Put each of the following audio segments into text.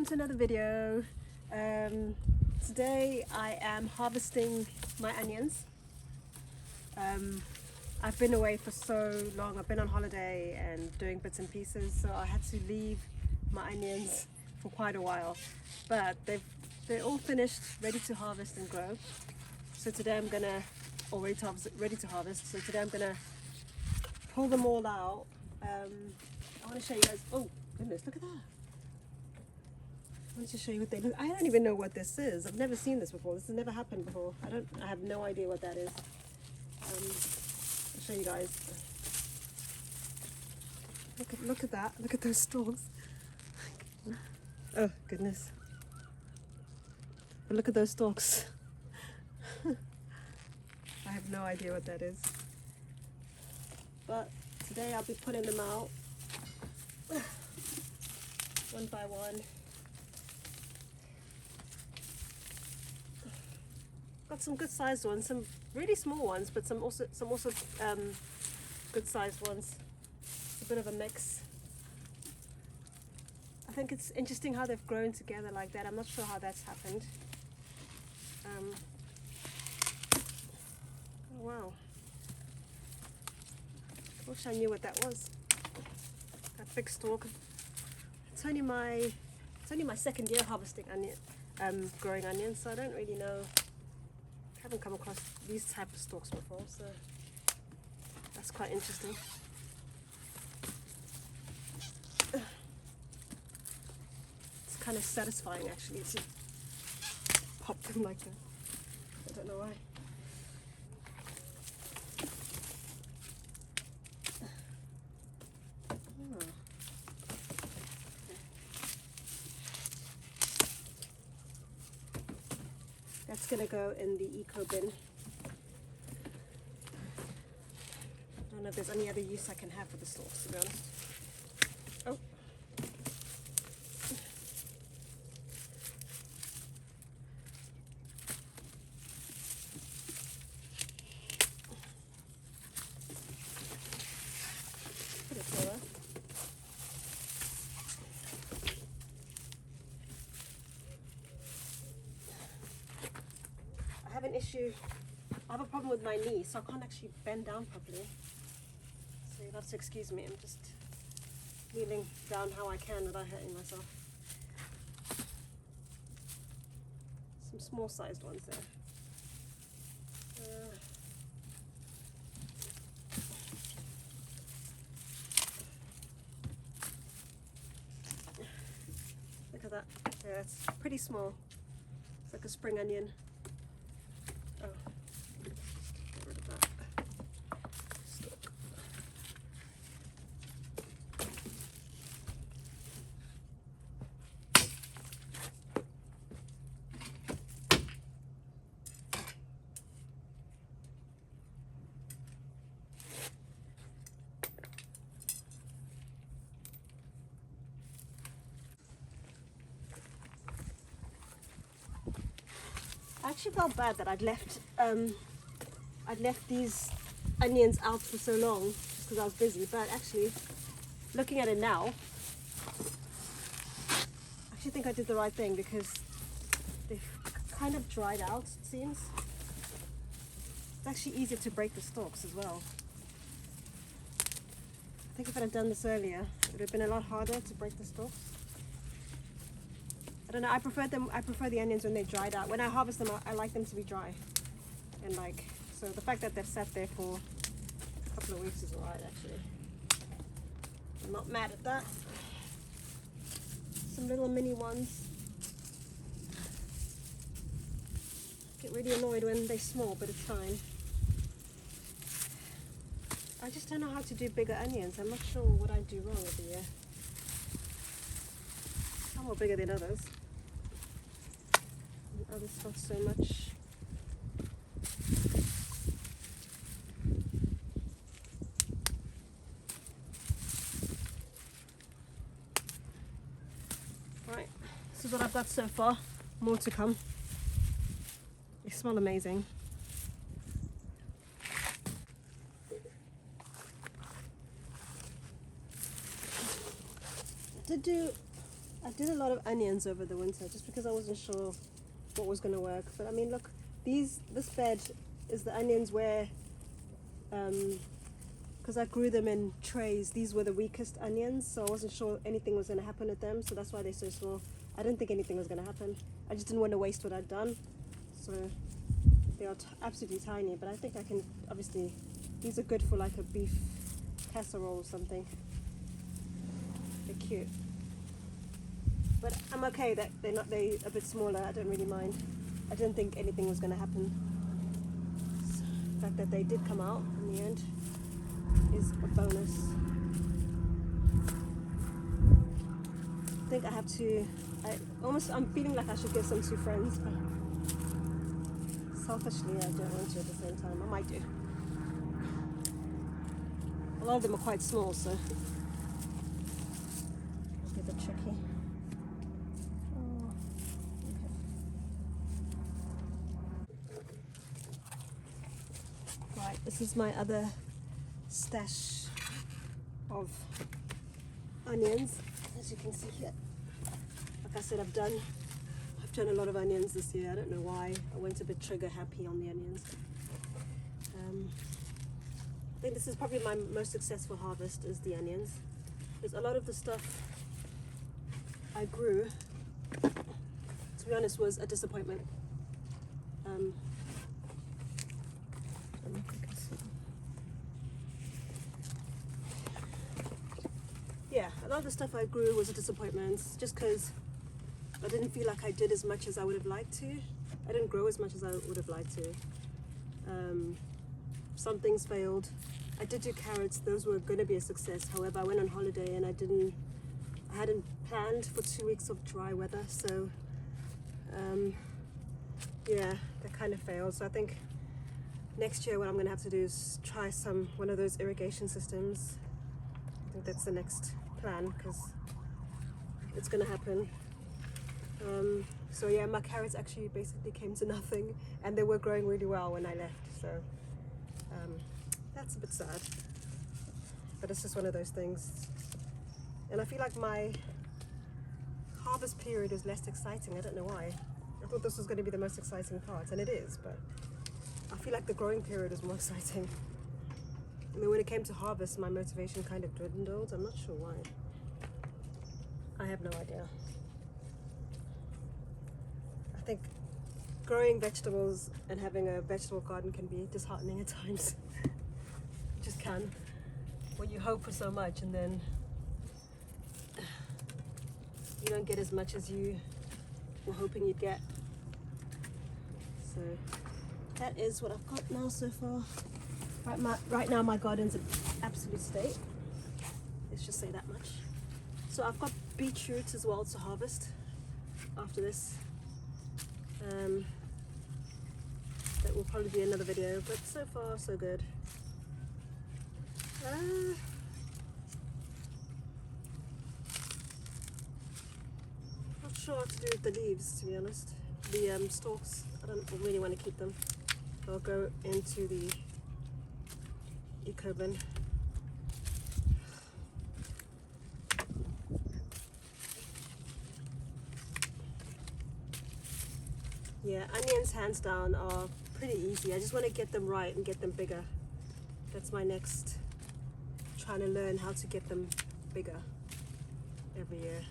welcome to another video. Today I am harvesting my onions. I've been away for so long. I've been on holiday and doing bits and pieces, so I had to leave my onions for quite a while, but they're all finished, ready to harvest and grow. So today I'm gonna ready to harvest. So today I'm gonna pull them all out. I want to show you guys. Oh goodness, look at that! I wanted to show you what they look. I don't even know what this is. I've never seen this before. This has never happened before. I have no idea what that is. I'll show you guys. Look at that. Look at those stalks. Oh goodness. But look at those stalks. I have no idea what that is. But today I'll be putting them out one by one. Got some good sized ones, some really small ones, but some also good sized ones. It's a bit of a mix. I think it's interesting how they've grown together like that. I'm not sure how that's happened. Oh wow. I wish I knew what that was. That big stalk. It's only my second year harvesting growing onions, so I don't really know. I haven't come across these type of stalks before, so that's quite interesting. It's kind of satisfying actually to pop them like that. I don't know why. That's gonna go in the eco bin. I don't know if there's any other use I can have for the stalks, to be honest. Oh. Put it further. I have an issue. I have a problem with my knee, so I can't actually bend down properly. So you'll have to excuse me. I'm just kneeling down how I can without hurting myself. Some small sized ones there. Look at that. Yeah, it's pretty small. It's like a spring onion. Oh, get rid of that stalk. I actually felt bad that I'd left these onions out for so long just because I was busy, but actually looking at it now, I actually think I did the right thing because they've kind of dried out, it seems. It's actually easier to break the stalks as well. I think if I'd have done this earlier, it would have been a lot harder to break the stalks. I don't know, I prefer the onions when they're dried out. When I harvest them, I like them to be dry. And so the fact that they've sat there for a couple of weeks is alright actually. I'm not mad at that. Some little mini ones. Get really annoyed when they're small, but it's fine. I just don't know how to do bigger onions. I'm not sure what I do wrong over here. Some are bigger than others. And others not so much. Right, this is what I've got so far. More to come. They smell amazing. did do I did a lot of onions over the winter just because I wasn't sure what was going to work. But I mean, look, this bed is the onions where, because I grew them in trays, these were the weakest onions, so I wasn't sure anything was going to happen with them, so that's why they're so small. I didn't think anything was going to happen. I just didn't want to waste what I'd done, so they are absolutely tiny, but I think I can, obviously, these are good for like a beef casserole or something. They're cute. But I'm okay that they're a bit smaller. I don't really mind. I didn't think anything was going to happen. So the fact that they did come out in the end is a bonus. I think I have to. I'm feeling like I should give some to friends, but selfishly I don't want to at the same time. I might do. A lot of them are quite small, so it's a bit tricky. Right, this is my other stash of onions, as you can see here. Like I said, I've done a lot of onions this year. I don't know why. I went a bit trigger happy on the onions. I think this is probably my most successful harvest, is the onions. Because a lot of the stuff I grew, to be honest, was a disappointment. Yeah, a lot of the stuff I grew was a disappointment just because I didn't feel like I did as much as I would have liked to. I didn't grow as much as I would have liked to. Some things failed. I did do carrots, those were going to be a success. However, I went on holiday and I hadn't planned for 2 weeks of dry weather, so yeah, that kind of failed. So I think next year what I'm going to have to do is try one of those irrigation systems. I think that's the next plan, because it's going to happen. So yeah, my carrots actually basically came to nothing, and they were growing really well when I left, so that's a bit sad, but it's just one of those things. And I feel like my harvest period is less exciting. I don't know why. I thought this was going to be the most exciting part, and it is, but I feel like the growing period is more exciting. And then when it came to harvest, my motivation kind of dwindled. I'm not sure why. I have no idea. I think growing vegetables and having a vegetable garden can be disheartening at times. It just can. When you hope for so much and then you don't get as much as you were hoping you'd get. So that is what I've got now so far. Right now my garden's an absolute state. Let's just say that much. So I've got beetroot as well to harvest after this. That will probably be another video, but so far so good. Not sure what to do with the leaves, to be honest. The stalks, I don't really want to keep them. I'll go into the eco bin. Yeah, onions hands down are pretty easy. I just want to get them right and get them bigger. That's my next, trying to learn how to get them bigger every year.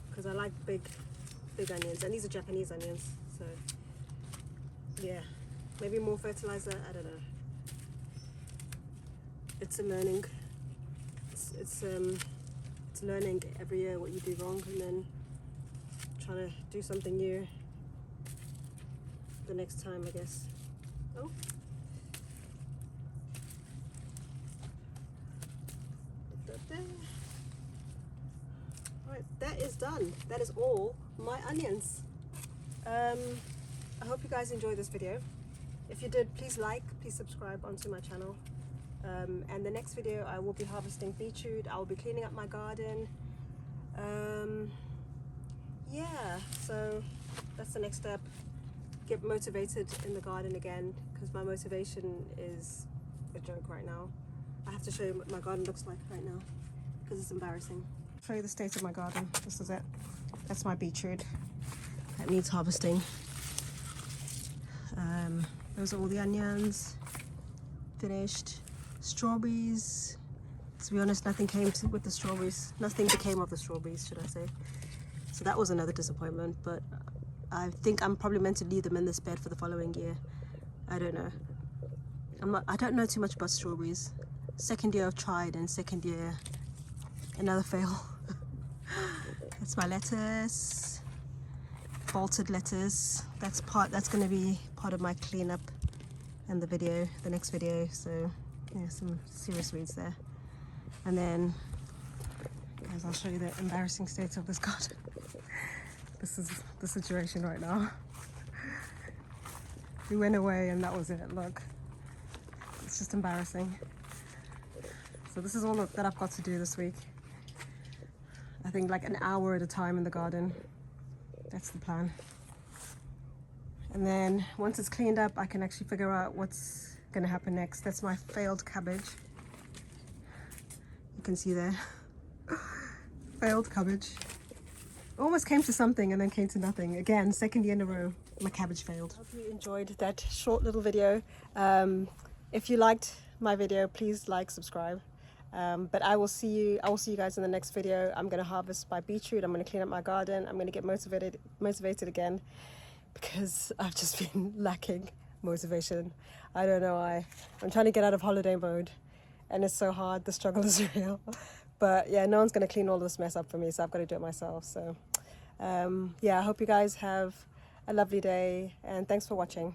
Because I like big onions, and these are Japanese onions, so yeah, maybe more fertilizer, I don't know. It's a learning. It's learning every year what you do wrong, and then trying to do something new the next time, I guess. Oh. Alright, that is done. That is all my onions. I hope you guys enjoyed this video. If you did, please like, please subscribe onto my channel. And the next video I will be harvesting beetroot. I will be cleaning up my garden. Yeah, so that's the next step. Get motivated in the garden again, because my motivation is a joke right now. I have to show you what my garden looks like right now, because it's embarrassing. Show you the state of my garden. This is it. That's my beetroot that needs harvesting. Those are all the onions. Finished. Strawberries. To be honest, nothing came with the strawberries. Nothing became of the strawberries, should I say. So that was another disappointment, but I think I'm probably meant to leave them in this bed for the following year. I don't know. I don't know too much about strawberries. Second year I've tried, and second year another fail. That's my lettuce, bolted lettuce. That's going to be part of my cleanup in the next video. So yeah, some serious weeds there. And then, guys, I'll show you the embarrassing state of this garden. This is the situation right now. We went away and that was it. Look, it's just embarrassing. So this is all that I've got to do this week. I think like an hour at a time in the garden. That's the plan. And then once it's cleaned up, I can actually figure out what's going to happen next. That's my failed cabbage. You can see there. Failed cabbage. Almost came to something and then came to nothing. Again, second year in a row, my cabbage failed. Hope you enjoyed that short little video. If you liked my video, please like, subscribe. But I will see you guys in the next video. I'm going to harvest my beetroot. I'm going to clean up my garden. I'm going to get motivated again, because I've just been lacking motivation. I don't know why. I'm trying to get out of holiday mode and it's so hard. The struggle is real. But yeah, no one's going to clean all this mess up for me, so I've got to do it myself. So yeah, I hope you guys have a lovely day and thanks for watching.